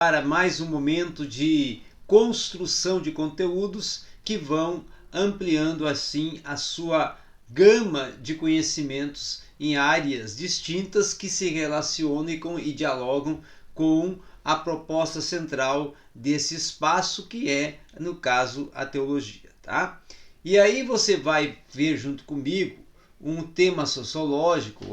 para mais um momento de construção de conteúdos que vão ampliando assim a sua gama de conhecimentos em áreas distintas que se relacionam e dialogam com a proposta central desse espaço, que é, no caso, a teologia, tá? E aí você vai ver junto comigo um tema sociológico,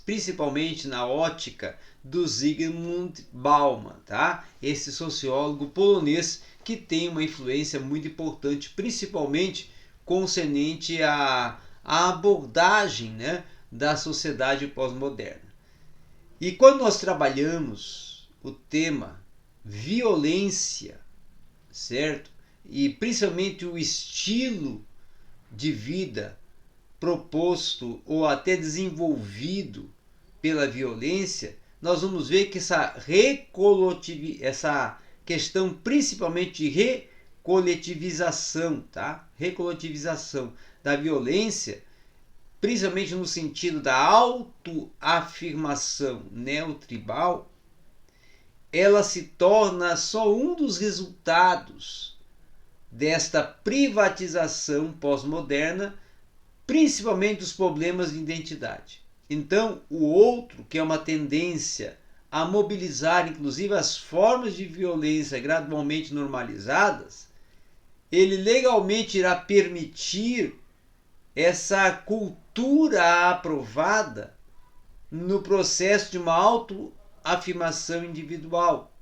principalmente na ótica do Zygmunt Bauman, tá? Esse sociólogo polonês que tem uma influência muito importante, principalmente concernente à abordagem, né, da sociedade pós-moderna. E quando nós trabalhamos o tema violência, certo? E principalmente o estilo de vida proposto ou até desenvolvido pela violência, nós vamos ver que essa questão principalmente de recoletivização, tá? Recoletivização da violência, principalmente no sentido da autoafirmação neotribal, ela se torna só um dos resultados desta privatização pós-moderna, principalmente dos problemas de identidade. Então, o outro, que é uma tendência a mobilizar inclusive as formas de violência gradualmente normalizadas, ele legalmente irá permitir essa cultura aprovada no processo de uma autoafirmação individual.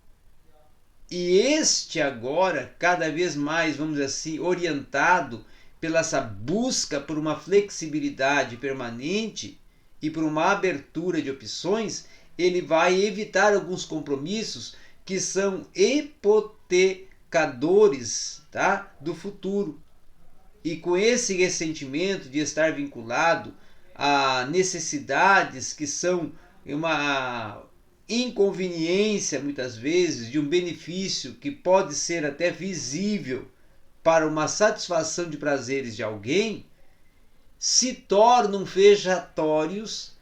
E este agora, cada vez mais, vamos dizer assim, orientado pela essa busca por uma flexibilidade permanente e por uma abertura de opções, ele vai evitar alguns compromissos que são hipotecadores, tá, do futuro. E com esse ressentimento de estar vinculado a necessidades que são uma inconveniência, muitas vezes, de um benefício que pode ser até visível para uma satisfação de prazeres de alguém, se tornam vejatórios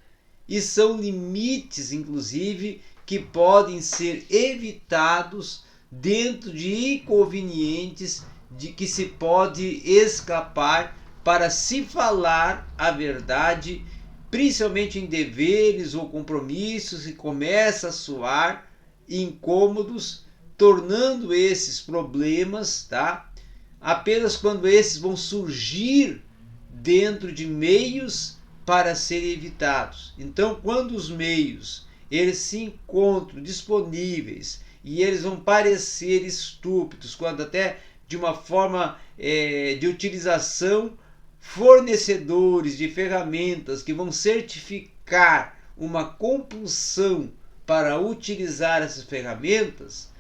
e são limites, inclusive, que podem ser evitados dentro de inconvenientes de que se pode escapar para se falar a verdade, principalmente em deveres ou compromissos que começa a soar incômodos, tornando esses problemas, tá? Apenas quando esses vão surgir dentro de meios para serem evitados. Então, quando os meios eles se encontram disponíveis e eles vão parecer estúpidos, quando até de uma forma de utilização, fornecedores de ferramentas que vão certificar uma compulsão para utilizar essas ferramentas,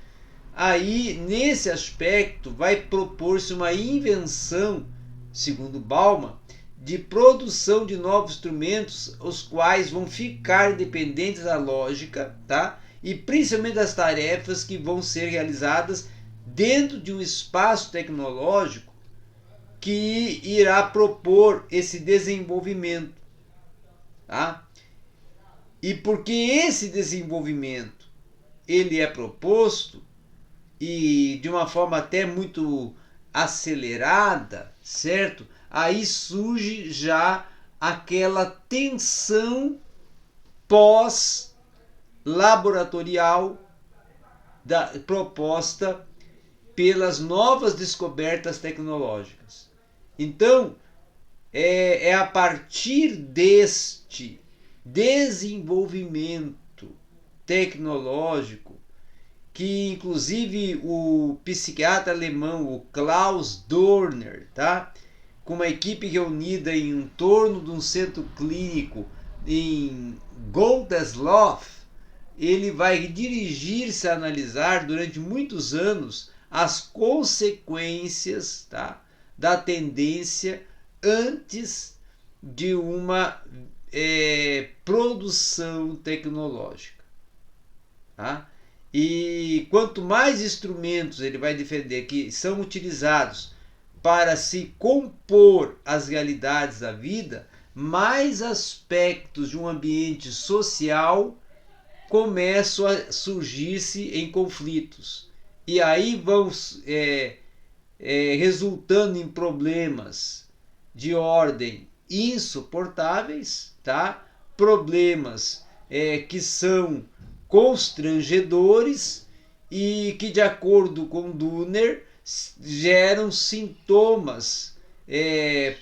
aí nesse aspecto vai propor-se uma invenção, segundo Bauman, de produção de novos instrumentos, os quais vão ficar independentes da lógica, tá? E principalmente das tarefas que vão ser realizadas dentro de um espaço tecnológico que irá propor esse desenvolvimento, tá? E porque esse desenvolvimento ele é proposto e de uma forma até muito acelerada, certo? Aí surge já aquela tensão pós-laboratorial proposta pelas novas descobertas tecnológicas. Então, é a partir deste desenvolvimento tecnológico que inclusive o psiquiatra alemão, o Klaus Dorner, tá? Com uma equipe reunida em torno de um centro clínico em Goldesloh, ele vai dirigir-se a analisar durante muitos anos as consequências, tá, da tendência antes de uma produção tecnológica, tá? E quanto mais instrumentos ele vai defender que são utilizados para se compor as realidades da vida, mais aspectos de um ambiente social começam a surgir-se em conflitos. E aí vão resultando em problemas de ordem insuportáveis, tá? Problemas que são constrangedores e que, de acordo com Dunner, geram sintomas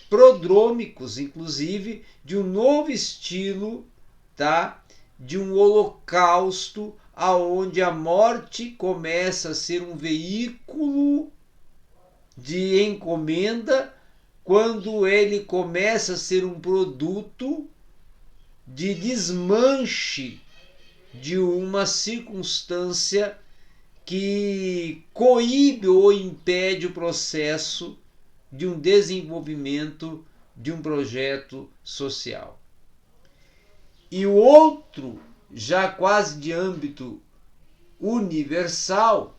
prodrômicos, inclusive, de um novo estilo, tá? De um holocausto aonde a morte começa a ser um veículo de encomenda, quando ele começa a ser um produto de desmanche de uma circunstância que coíbe ou impede o processo de um desenvolvimento de um projeto social. E o outro, já quase de âmbito universal,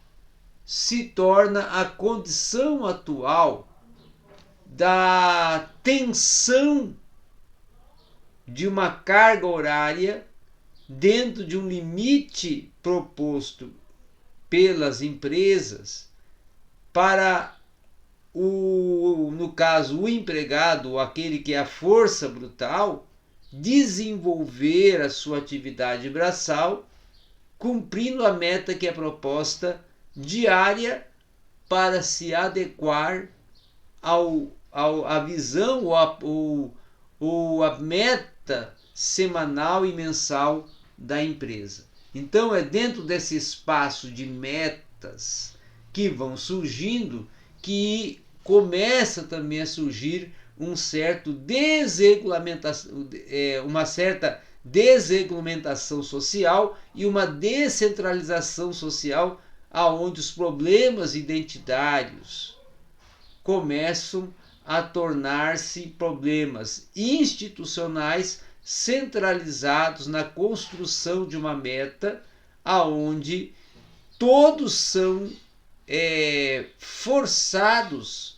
se torna a condição atual da tensão de uma carga horária dentro de um limite proposto pelas empresas para no caso, o empregado, ou aquele que é a força brutal, desenvolver a sua atividade braçal, cumprindo a meta que é proposta diária para se adequar à visão ou a meta semanal e mensal da empresa. Então é dentro desse espaço de metas que vão surgindo que começa também a surgir uma certa desregulamentação social e uma descentralização social, aonde os problemas identitários começam a tornar-se problemas institucionais centralizados na construção de uma meta, aonde todos são forçados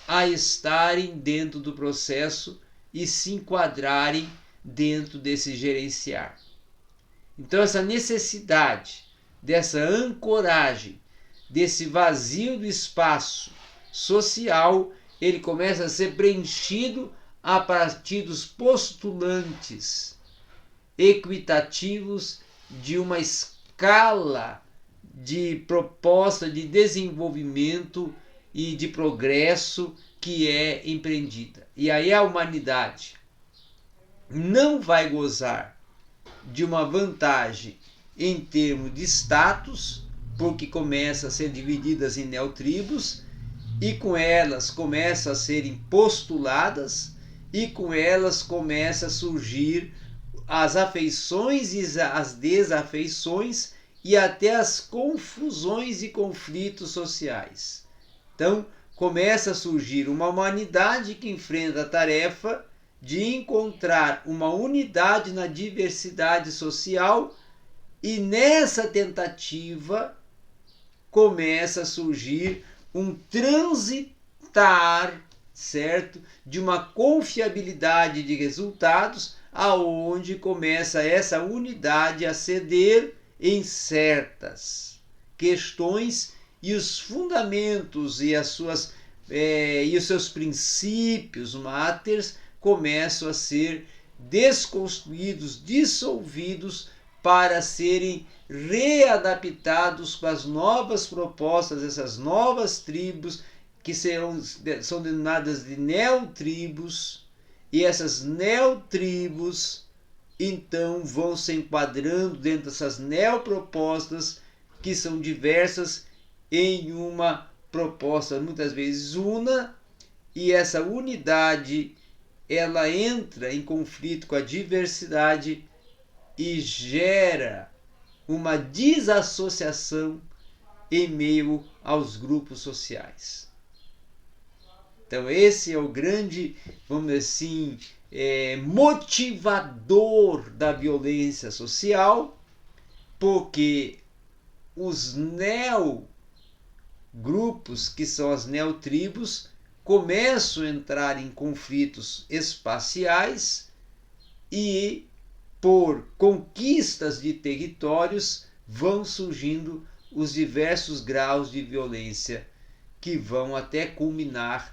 a estarem dentro do processo e se enquadrarem dentro desse gerenciar. Então essa necessidade dessa ancoragem, desse vazio do espaço social, ele começa a ser preenchido a partir dos postulantes equitativos de uma escala de proposta de desenvolvimento e de progresso que é empreendida. E aí a humanidade não vai gozar de uma vantagem em termos de status, porque começa a ser divididas em neotribos, e com elas começam a serem postuladas, e com elas começa a surgir as afeições e as desafeições e até as confusões e conflitos sociais. Então, começa a surgir uma humanidade que enfrenta a tarefa de encontrar uma unidade na diversidade social, e nessa tentativa começa a surgir um transitar, certo, de uma confiabilidade de resultados, aonde começa essa unidade a ceder em certas questões, e os fundamentos e os seus princípios máteres começam a ser desconstruídos, dissolvidos, para serem readaptados com as novas propostas, essas novas tribos que são denominadas de neotribos, e essas neotribos então vão se enquadrando dentro dessas neopropostas, que são diversas, em uma proposta muitas vezes una, e essa unidade ela entra em conflito com a diversidade e gera uma desassociação em meio aos grupos sociais. Então esse é o grande, vamos dizer assim, motivador da violência social, porque os neogrupos, que são as neotribos, começam a entrar em conflitos espaciais e por conquistas de territórios, vão surgindo os diversos graus de violência que vão até culminar